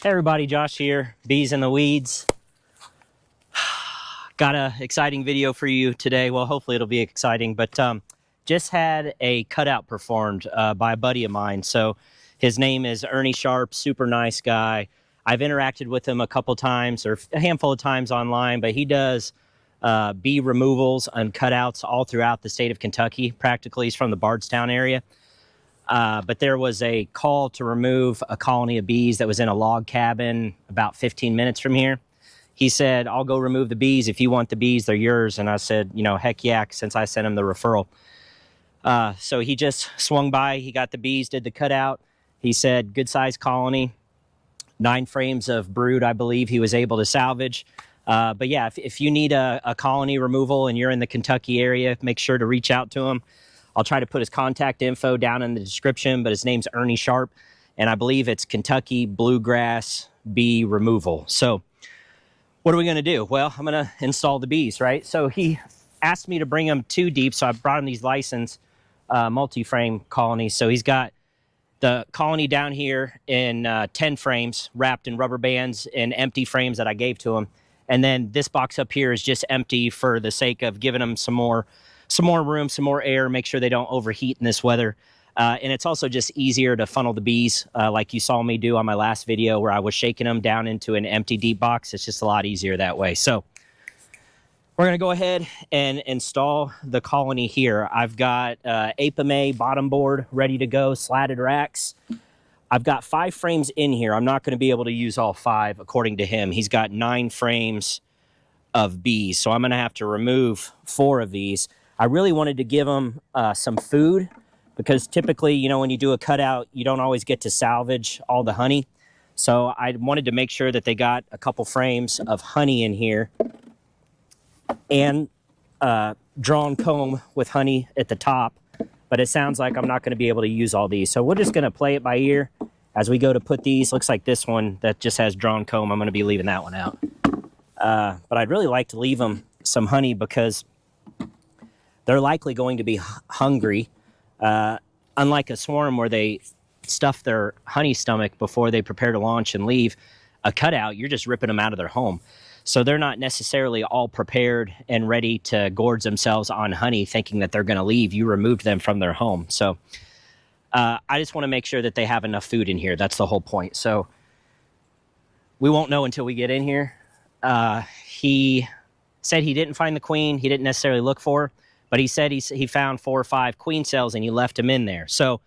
Hey everybody, Josh here, Bees in the Weeds. Got a exciting video for you today. Well, hopefully it'll be exciting, but just had a cutout performed by a buddy of mine. So his name is Ernie Sharp, super nice guy. I've interacted with him a couple times or a handful of times online, but he does bee removals and cutouts all throughout the state of Kentucky. Practically, he's from the Bardstown area. But there was a call to remove a colony of bees that was in a log cabin about 15 minutes from here. He said, I'll go remove the bees. If you want the bees, they're yours. And I said, you know, heck yeah, since I sent him the referral. So he just swung by. He got the bees, did the cutout. He said, good size colony, 9 frames of brood, I believe he was able to salvage. But yeah, if you need a colony removal and you're in the Kentucky area, make sure to reach out to him. I'll try to put his contact info down in the description, but his name's Ernie Sharp, and I believe it's Kentucky Bluegrass Bee Removal. So what are we going to do? Well, I'm going to install the bees, right? So he asked me to bring them 2 deep, so I brought him these licensed multi-frame colonies. So he's got the colony down here in 10 frames, wrapped in rubber bands and empty frames that I gave to him. And then this box up here is just empty for the sake of giving them some more room, some more air, make sure they don't overheat in this weather. And it's also just easier to funnel the bees like you saw me do on my last video where I was shaking them down into an empty deep box. It's just a lot easier that way. So we're going to go ahead and install the colony here. I've got Apiary bottom board ready to go, slatted racks. I've got 5 frames in here. I'm not going to be able to use all 5 according to him. He's got 9 frames of bees, so I'm going to have to remove 4 of these. I really wanted to give them some food because typically, you know, when you do a cutout, you don't always get to salvage all the honey. So I wanted to make sure that they got a couple frames of honey in here and drawn comb with honey at the top. But it sounds like I'm not going to be able to use all these. So we're just going to play it by ear as we go to put these. Looks like this one that just has drawn comb. I'm going to be leaving that one out. But I'd really like to leave them some honey because they're likely going to be hungry, unlike a swarm where they stuff their honey stomach before they prepare to launch and leave. A cutout, you're just ripping them out of their home. So they're not necessarily all prepared and ready to gorge themselves on honey thinking that they're going to leave. You removed them from their home. So I just want to make sure that they have enough food in here. That's the whole point. So we won't know until we get in here. He said he didn't find the queen. He didn't necessarily look for her. But he said he found 4 or 5 queen cells and he left them in there. So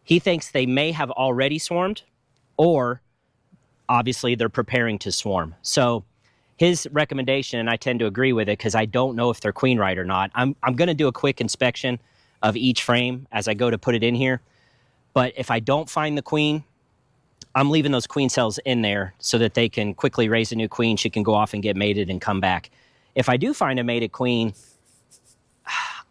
he thinks they may have already swarmed or obviously they're preparing to swarm. So his recommendation, and I tend to agree with it because I don't know if they're queen right or not. I'm going to do a quick inspection of each frame as I go to put it in here. But if I don't find the queen, I'm leaving those queen cells in there so that they can quickly raise a new queen. She can go off and get mated and come back. If I do find a mated queen,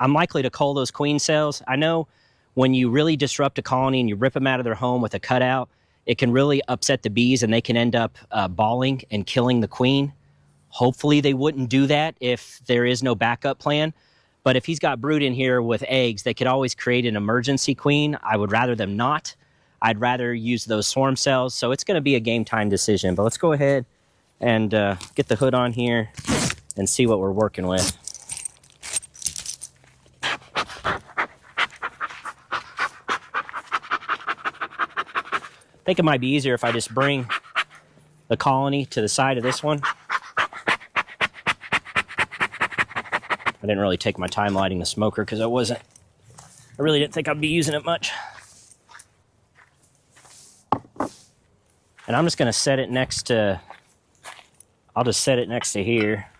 I'm likely to cull those queen cells. I know when you really disrupt a colony and you rip them out of their home with a cutout, it can really upset the bees and they can end up balling and killing the queen. Hopefully they wouldn't do that if there is no backup plan. But if he's got brood in here with eggs, they could always create an emergency queen. I would rather them not. I'd rather use those swarm cells. So it's going to be a game time decision. But let's go ahead and get the hood on here and see what we're working with. I think it might be easier if I just bring the colony to the side of this one. I didn't really take my time lighting the smoker because I really didn't think I'd be using it much. And I'm just going to set it next to, I'll just set it next to here.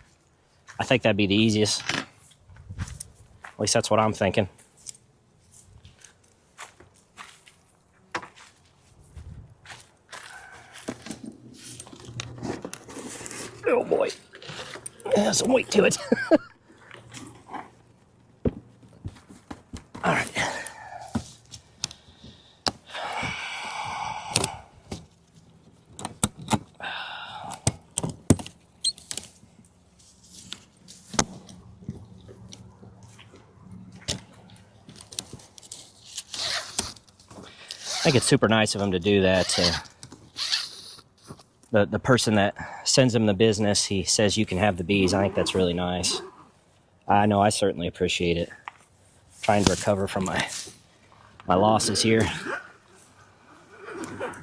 I think that'd be the easiest. At least that's what I'm thinking. Oh boy, there's some weight to it. All right. I think it's super nice of him to do that. the person that sends him the business, he says you can have the bees. I think that's really nice. I know I certainly appreciate it. Trying to recover from my losses here.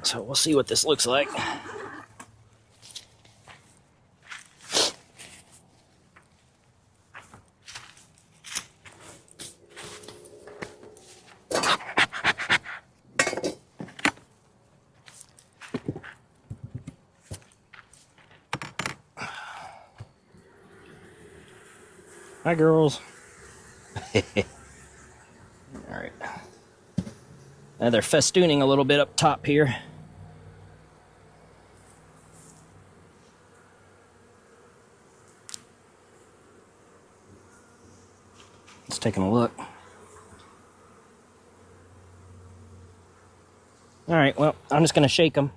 So we'll see what this looks like. Hi, girls. All right. Now they're festooning a little bit up top here. Let's take a look. All right, well, I'm just going to shake them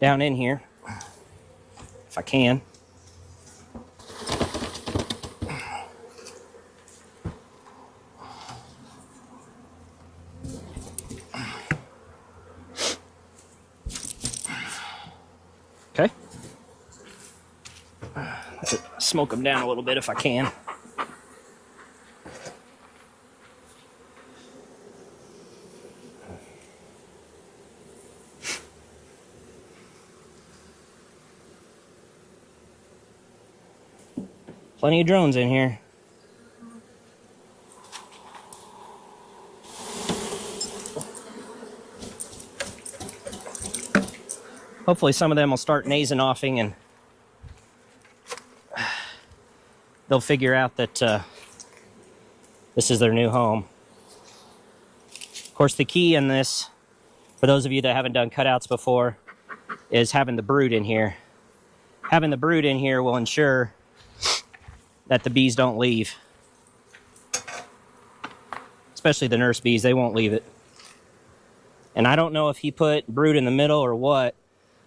down in here, if I can. Okay. Let's smoke them down a little bit if I can. Plenty of drones in here. Hopefully some of them will start nasing-offing and they'll figure out that this is their new home. Of course, the key in this, for those of you that haven't done cutouts before, is having the brood in here. Having the brood in here will ensure that the bees don't leave. Especially the nurse bees, they won't leave it. And I don't know if he put brood in the middle or what.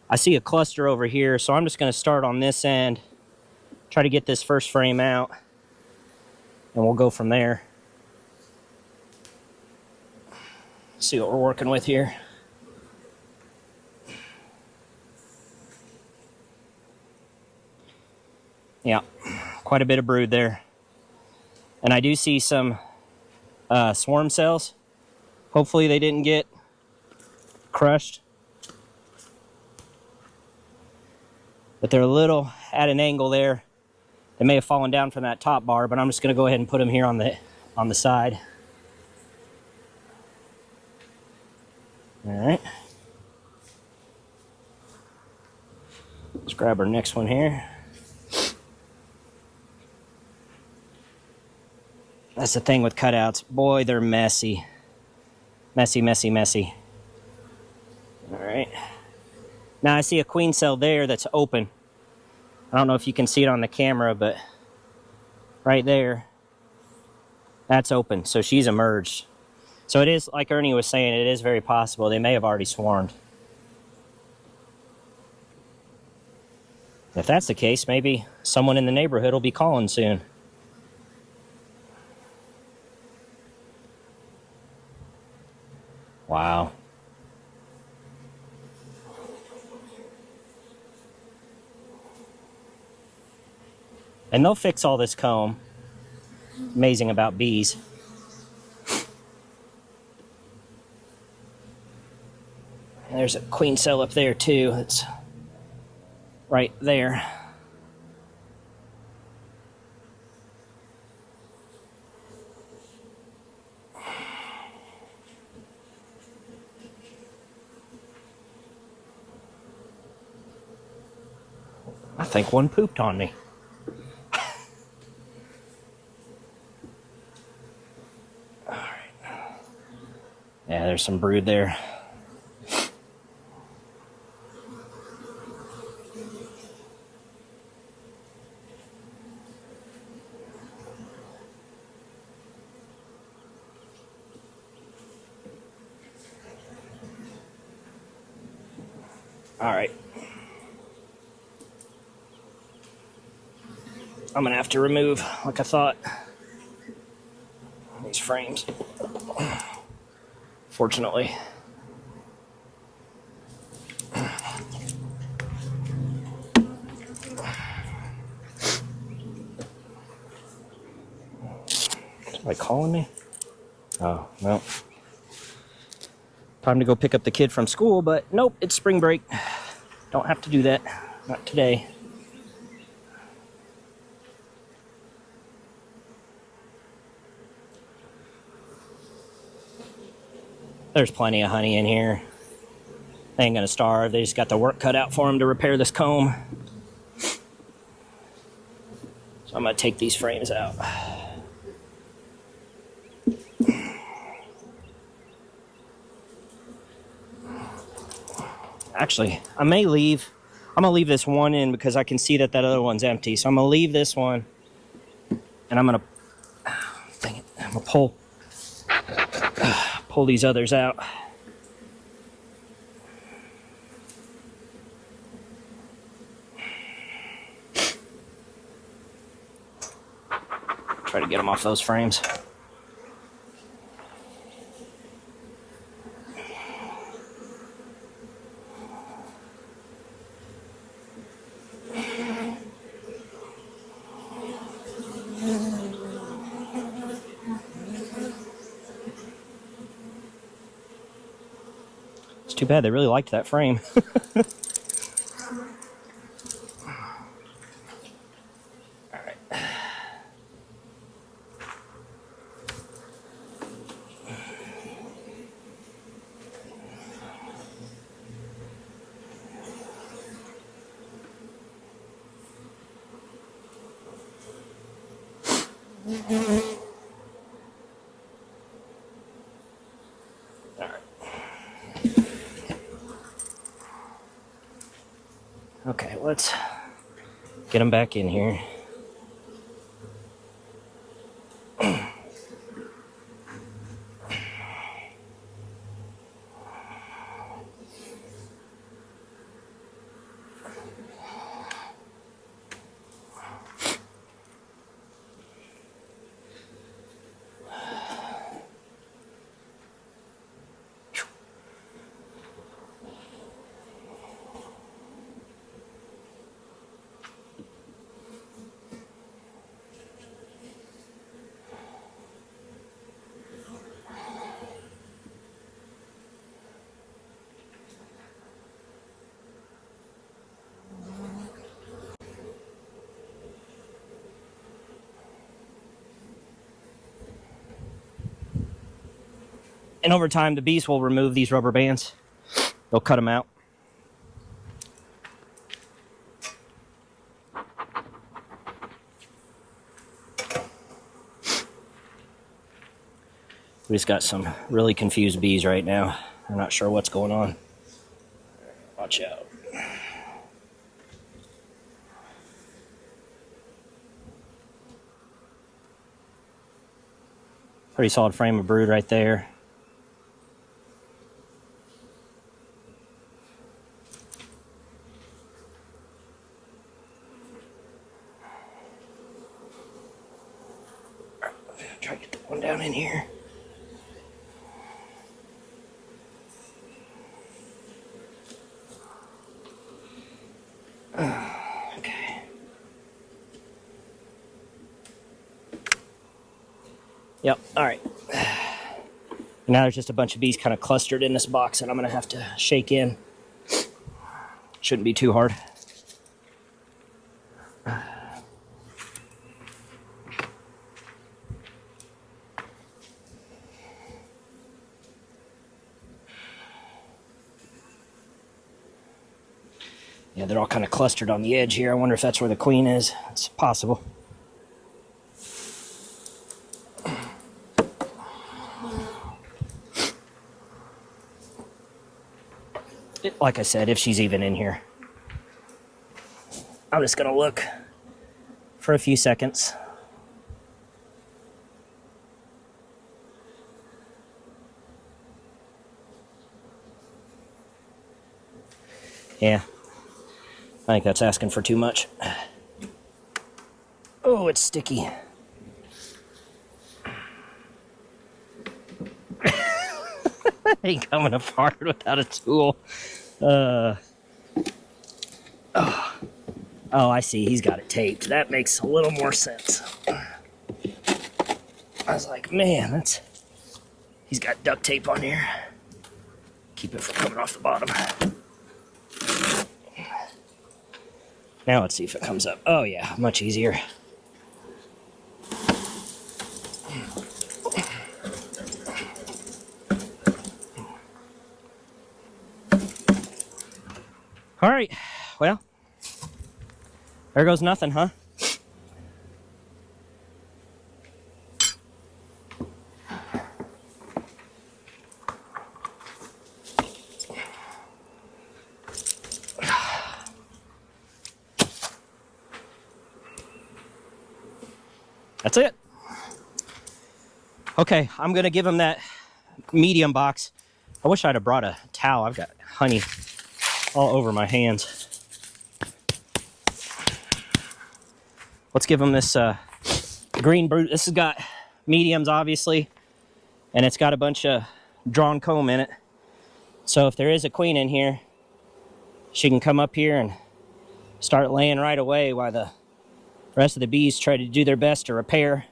I see a cluster over here, so I'm just going to start on this end, try to get this first frame out, and we'll go from there. See what we're working with here. Yeah, quite a bit of brood there. And I do see some swarm cells. Hopefully they didn't get crushed. But they're a little at an angle there. They may have fallen down from that top bar, but I'm just going to go ahead and put them here on the side. All right. Let's grab our next one here. That's the thing with cutouts. Boy, they're messy. Messy, messy, messy. All right. Now I see a queen cell there that's open. I don't know if you can see it on the camera, but right there, that's open. So she's emerged. So it is, like Ernie was saying, it is very possible they may have already swarmed. If that's the case, maybe someone in the neighborhood will be calling soon. Wow. And they'll fix all this comb. Amazing about bees. And there's a queen cell up there too. It's right there. I think one pooped on me. All right. Yeah, there's some brood there. All right. I'm gonna have to remove, like I thought, these frames. Fortunately. Like calling me? Oh, well. Time to go pick up the kid from school, but nope, it's spring break. Don't have to do that. Not today. There's plenty of honey in here. They ain't gonna starve. They just got the work cut out for them to repair this comb. So I'm gonna take these frames out. Actually, I'm gonna leave this one in because I can see that other one's empty. So I'm gonna leave this one, and I'm gonna, dang it, I'm gonna pull these others out. Try to get them off those frames. It's too bad they really liked that frame. Okay, let's get them back in here. And over time, the bees will remove these rubber bands. They'll cut them out. We just got some really confused bees right now. I'm not sure what's going on. Watch out. Pretty solid frame of brood right there. Try to get that one down in here. Okay. Yep, all right. Now there's just a bunch of bees kind of clustered in this box that I'm going to have to shake in. Shouldn't be too hard. Yeah, they're all kind of clustered on the edge here. I wonder if that's where the queen is. It's possible. Like I said, if she's even in here. I'm just going to look for a few seconds. Yeah. I think that's asking for too much. Oh, it's sticky. Ain't coming apart without a tool. Oh, I see. He's got it taped. That makes a little more sense. I was like, man, he's got duct tape on here. Keep it from coming off the bottom. Now let's see if it comes up. Oh yeah, much easier. All right, well, there goes nothing, huh? That's it. Okay, I'm gonna give him that medium box. I wish I'd have brought a towel. I've got honey all over my hands. Let's give him this green brood. This has got mediums, obviously, and it's got a bunch of drawn comb in it. So if there is a queen in here, she can come up here and start laying right away while the rest of the bees try to do their best to repair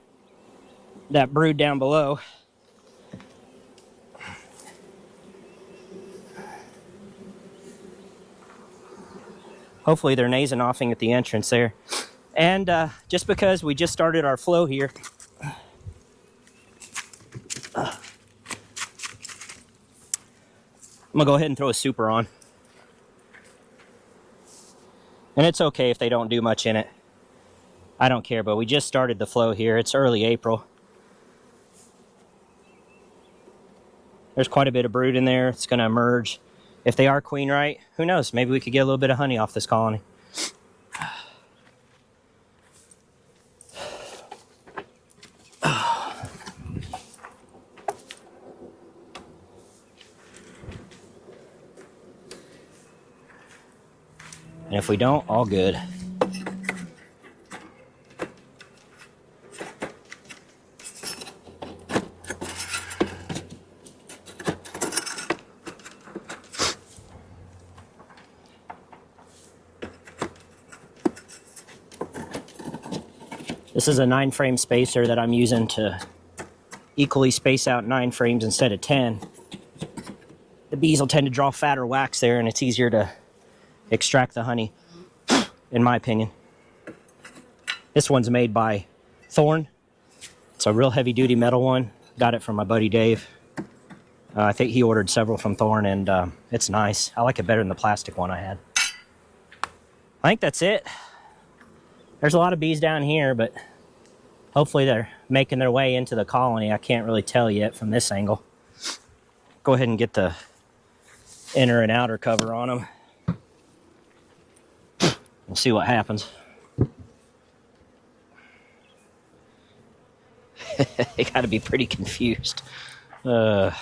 that brood down below. Hopefully they're nasing offing at the entrance there. And just because we just started our flow here, I'm gonna go ahead and throw a super on. And it's okay if they don't do much in it. I don't care, but we just started the flow here. It's early April. There's quite a bit of brood in there. It's gonna emerge. If they are queen right, who knows? Maybe we could get a little bit of honey off this colony. And if we don't, all good. This is a 9-frame spacer that I'm using to equally space out 9 frames instead of 10. The bees will tend to draw fatter wax there, and it's easier to extract the honey, in my opinion. This one's made by Thorn. It's a real heavy-duty metal one. Got it from my buddy Dave. I think he ordered several from Thorn, and it's nice. I like it better than the plastic one I had. I think that's it. There's a lot of bees down here, but hopefully they're making their way into the colony. I can't really tell yet from this angle. Go ahead and get the inner and outer cover on them. We'll see what happens. They gotta be pretty confused. But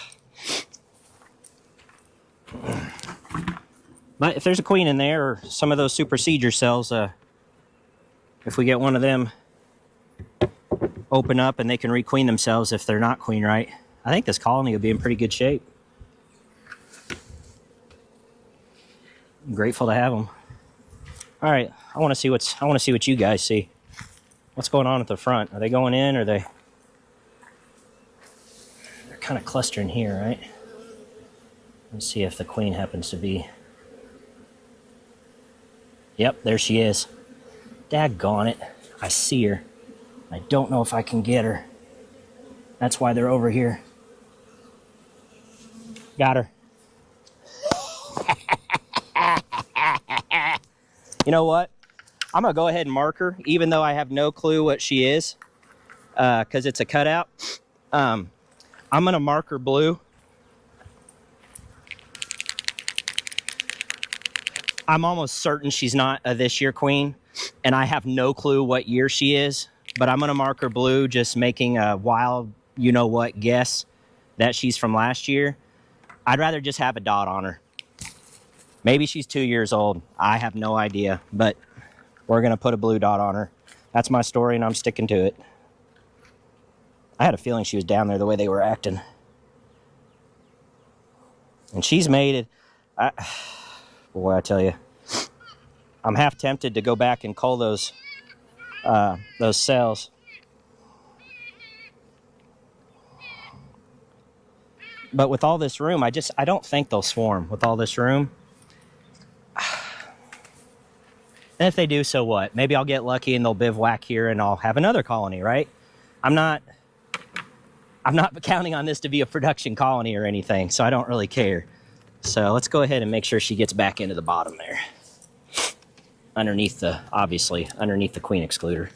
if there's a queen in there, or some of those super seeder cells, if we get one of them open up and they can requeen themselves if they're not queen right, I think this colony will be in pretty good shape. I'm grateful to have them. All right, I want to see what you guys see. What's going on at the front? Are they going in, or they're kind of clustering here, right? Let's see if the queen happens to be. Yep, there she is. Daggone it. I see her. I don't know if I can get her. That's why they're over here. Got her. You know what? I'm going to go ahead and mark her, even though I have no clue what she is, because it's a cutout. I'm going to mark her blue. I'm almost certain she's not a this year queen, and I have no clue what year she is, but I'm going to mark her blue, just making a wild, you-know-what guess that she's from last year. I'd rather just have a dot on her. Maybe she's 2 years old. I have no idea, but we're going to put a blue dot on her. That's my story, and I'm sticking to it. I had a feeling she was down there the way they were acting. And she's made it. Boy, I tell you, I'm half tempted to go back and cull those cells. But with all this room, I don't think they'll swarm with all this room. And if they do, so what? Maybe I'll get lucky and they'll bivouac here and I'll have another colony, right? I'm not counting on this to be a production colony or anything, so I don't really care. So let's go ahead and make sure she gets back into the bottom there. Obviously, underneath the queen excluder.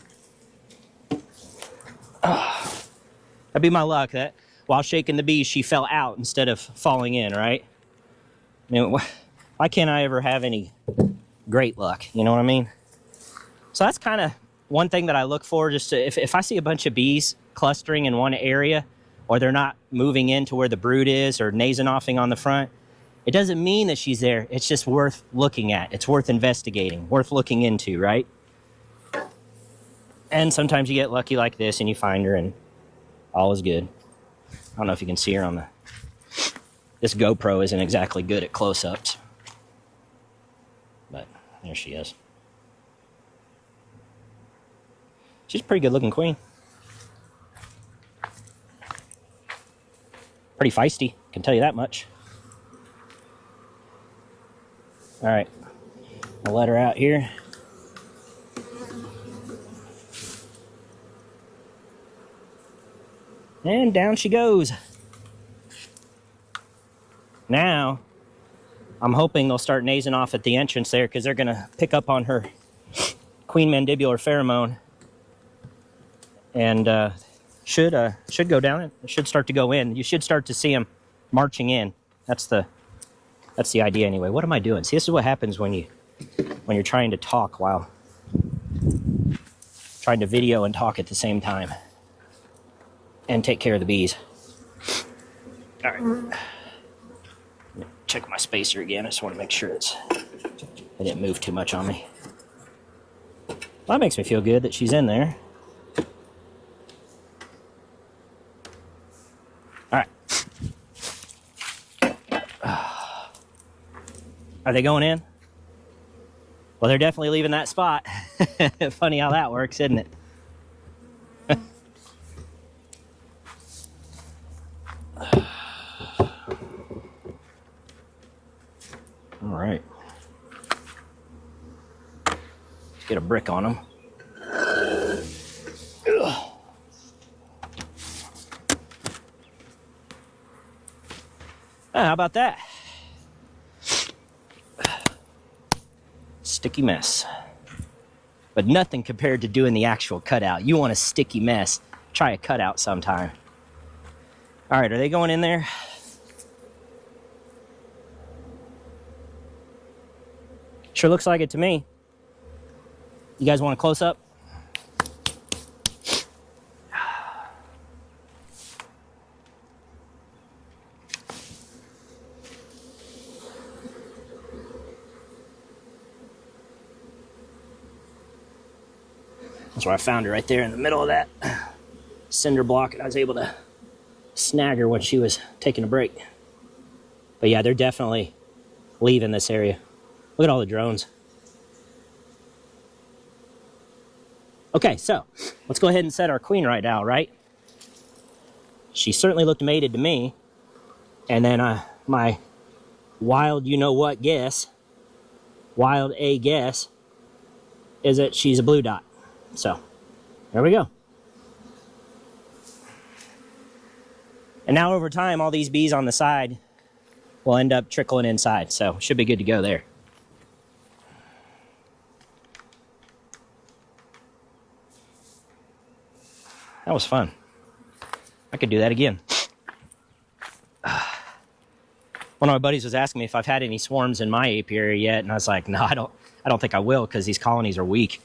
That'd be my luck, that while shaking the bees, she fell out instead of falling in, right? I mean, why can't I ever have any great luck? You know what I mean? So that's kind of one thing that I look for. Just to, if I see a bunch of bees clustering in one area, or they're not moving into where the brood is, or nasing-offing on the front, it doesn't mean that she's there. It's just worth looking at. It's worth investigating, worth looking into, right? And sometimes you get lucky like this and you find her and all is good. I don't know if you can see her on the... This GoPro isn't exactly good at close-ups. But there she is. She's a pretty good-looking queen. Pretty feisty, can tell you that much. All right, I'll let her out here. And down she goes. Now, I'm hoping they'll start nasing off at the entrance there, because they're gonna pick up on her queen mandibular pheromone. And should go down. It should start to go in. You should start to see them marching in. That's the idea anyway. What am I doing? See, this is what happens when you're trying to talk while trying to video and talk at the same time and take care of the bees. All right. Check my spacer again. I just want to make sure I didn't move too much on me. Well, that makes me feel good that she's in there. All right. Are they going in? Well, they're definitely leaving that spot. Funny how that works, isn't it? All right. Let's get a brick on them. How about that? Sticky mess. But nothing compared to doing the actual cutout. You want a sticky mess, try a cutout sometime. All right, are they going in there? Sure looks like it to me. You guys want a close-up? That's where I found her, right there in the middle of that cinder block, and I was able to snag her when she was taking a break. But yeah, they're definitely leaving this area. Look at all the drones. Okay, so let's go ahead and set our queen right now, right? She certainly looked mated to me. And then my wild you-know-what guess, wild A guess, is that she's a blue dot. So, there we go. And now over time, all these bees on the side will end up trickling inside. So, should be good to go there. That was fun. I could do that again. One of my buddies was asking me if I've had any swarms in my apiary yet, and I was like, no, I don't think I will, because these colonies are weak.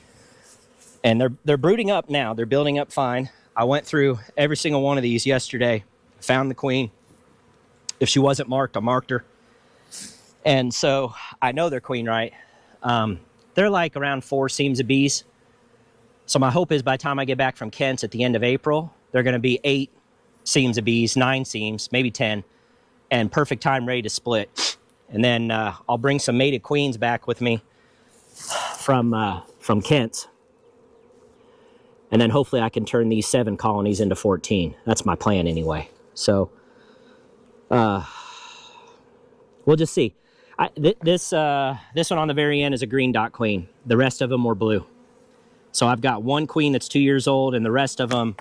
And they're brooding up now. They're building up fine. I went through every single one of these yesterday, found the queen. If she wasn't marked, I marked her. And so I know they're queen right. They're like around 4 seams of bees. So my hope is by the time I get back from Kent's at the end of April, they're going to be 8 seams of bees, 9 seams, maybe 10, and perfect time ready to split. And then I'll bring some mated queens back with me from Kent's. And then hopefully I can turn these 7 colonies into 14. That's my plan anyway. So We'll just see. This one on the very end is a green dot queen. The rest of them were blue. So I've got one queen that's 2 years old, and the rest of them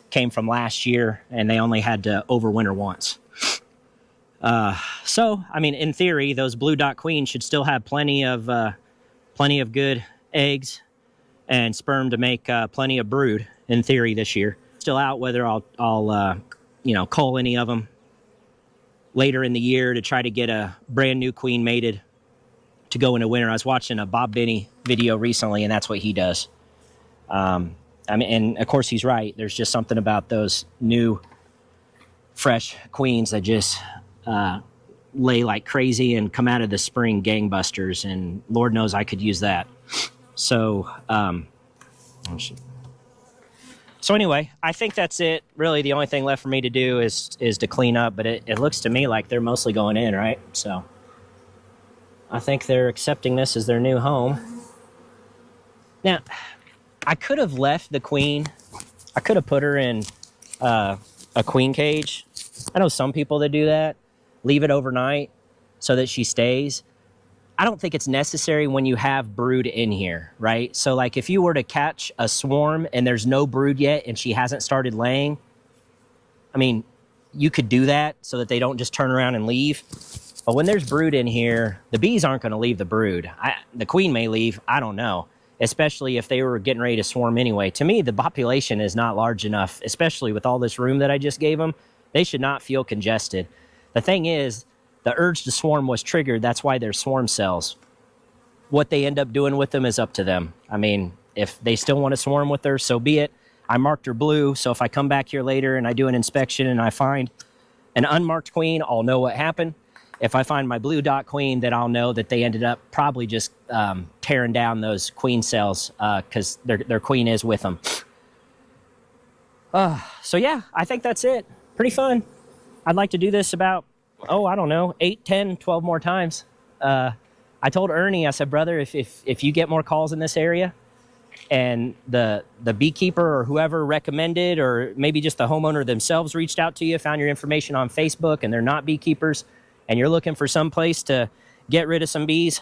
came from last year, and they only had to overwinter once. So, I mean, in theory, those blue dot queens should still have plenty of good eggs and sperm to make plenty of brood, in theory, this year. Still out whether I'll cull any of them later in the year to try to get a brand new queen mated to go into winter. I was watching a Bob Binney video recently, and that's what he does. I mean, and of course he's right. There's just something about those new, fresh queens that just lay like crazy and come out of the spring gangbusters. And Lord knows I could use that. So, anyway, I think that's it. Really, the only thing left for me to do is to clean up. But it looks to me like they're mostly going in, right? So I think they're accepting this as their new home. Now, I could have left the queen. I could have put her in a queen cage. I know some people that do that. Leave it overnight so that she stays. I don't think it's necessary when you have brood in here, right? So like if you were to catch a swarm and there's no brood yet and she hasn't started laying, I mean, you could do that so that they don't just turn around and leave. But when there's brood in here, the bees aren't going to leave the brood. The queen may leave, I don't know, especially if they were getting ready to swarm anyway. To me, the population is not large enough, especially with all this room that I just gave them. They should not feel congested. The thing is, the urge to swarm was triggered. That's why they're swarm cells. What they end up doing with them is up to them. I mean, if they still want to swarm with her, so be it. I marked her blue, so if I come back here later and I do an inspection and I find an unmarked queen, I'll know what happened. If I find my blue dot queen, then I'll know that they ended up probably just tearing down those queen cells because their queen is with them. So yeah, I think that's it. Pretty fun. I'd like to do this about, I don't know, 8, 10, 12 more times. I told Ernie, I said, brother, if you get more calls in this area and the beekeeper or whoever recommended, or maybe just the homeowner themselves reached out to you, found your information on Facebook and they're not beekeepers, and you're looking for some place to get rid of some bees,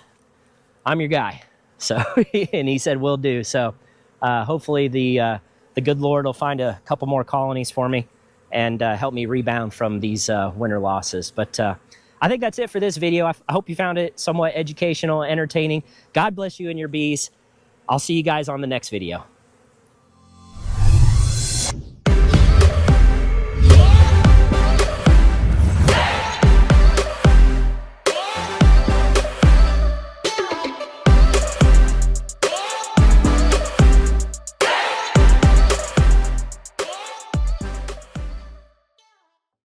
I'm your guy. So, and he said, will do. So hopefully the good Lord will find a couple more colonies for me and help me rebound from these winter losses. But I think that's it for this video. I hope you found it somewhat educational, entertaining. God bless you and your bees. I'll see you guys on the next video.